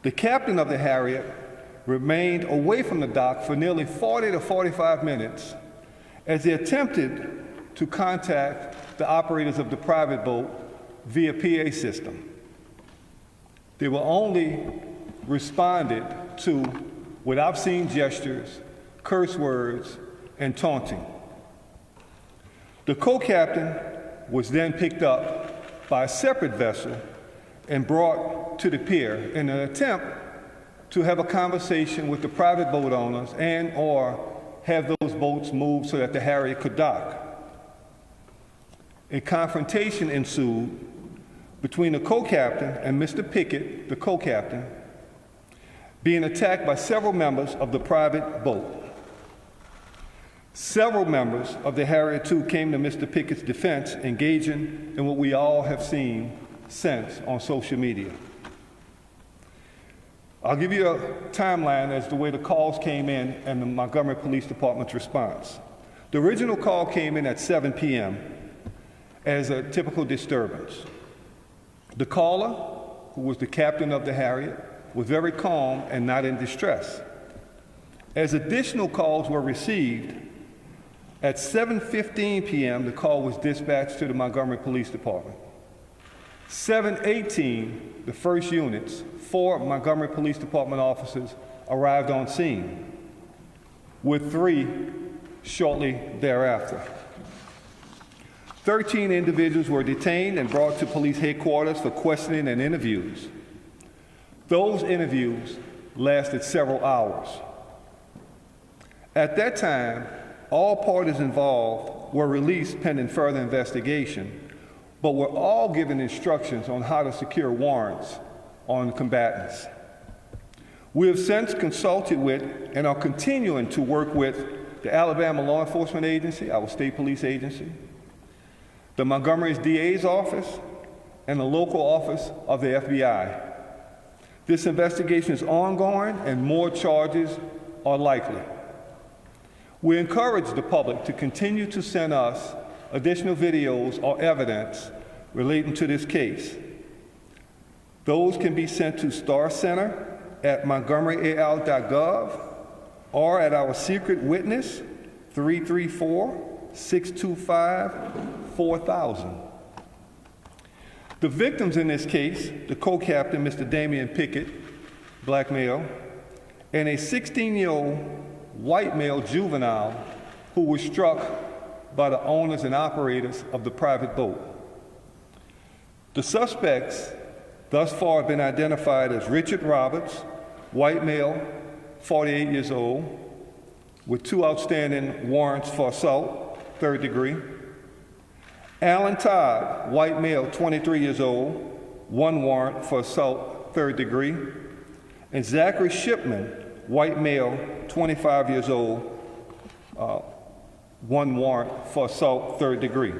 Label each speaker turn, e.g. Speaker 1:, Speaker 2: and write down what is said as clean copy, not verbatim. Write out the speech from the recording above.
Speaker 1: The captain of the Harriet remained away from the dock for nearly 40 to 45 minutes as they attempted to contact the operators of the private boat via PA system. They were only responded to with obscene gestures, curse words, and taunting. The co-captain was then picked up by a separate vessel and brought to the pier in an attempt to have a conversation with the private boat owners and or have those boats moved so that the Harriet could dock. A confrontation ensued between the co-captain and Mr. Pickett, the co-captain, being attacked by several members of the private boat. Several members of the Harriet II came to Mr. Pickett's defense, engaging in what we all have seen since on social media. I'll give you a timeline as to the way the calls came in and the Montgomery Police Department's response. The original call came in at 7 p.m. as a typical disturbance. The caller, who was the captain of the Harriet, was very calm and not in distress. As additional calls were received, at 7:15 p.m., the call was dispatched to the Montgomery Police Department. 7:18, the first units, 4 Montgomery Police Department officers arrived on scene, with 3 shortly thereafter. 13 individuals were detained and brought to police headquarters for questioning and interviews. Those interviews lasted several hours. At that time, all parties involved were released pending further investigation, but were all given instructions on how to secure warrants on combatants. We have since consulted with and are continuing to work with the Alabama Law Enforcement Agency, our state police agency, the Montgomery's DA's office, and the local office of the FBI. This investigation is ongoing and more charges are likely. We encourage the public to continue to send us additional videos or evidence relating to this case. Those can be sent to starcenter@montgomeryal.gov or at our secret witness 334-625-4000. The victims in this case, the co-captain, Mr. Damian Pickett, black male, and a 16-year-old white male juvenile who was struck by the owners and operators of the private boat. The suspects thus far have been identified as Richard Roberts, white male, 48 years old, with 2 outstanding warrants for assault, 3rd degree. Alan Todd, white male, 23 years old, 1 warrant for assault, 3rd degree. And Zachary Shipman, white male, 25 years old, 1 warrant for assault, 3rd degree.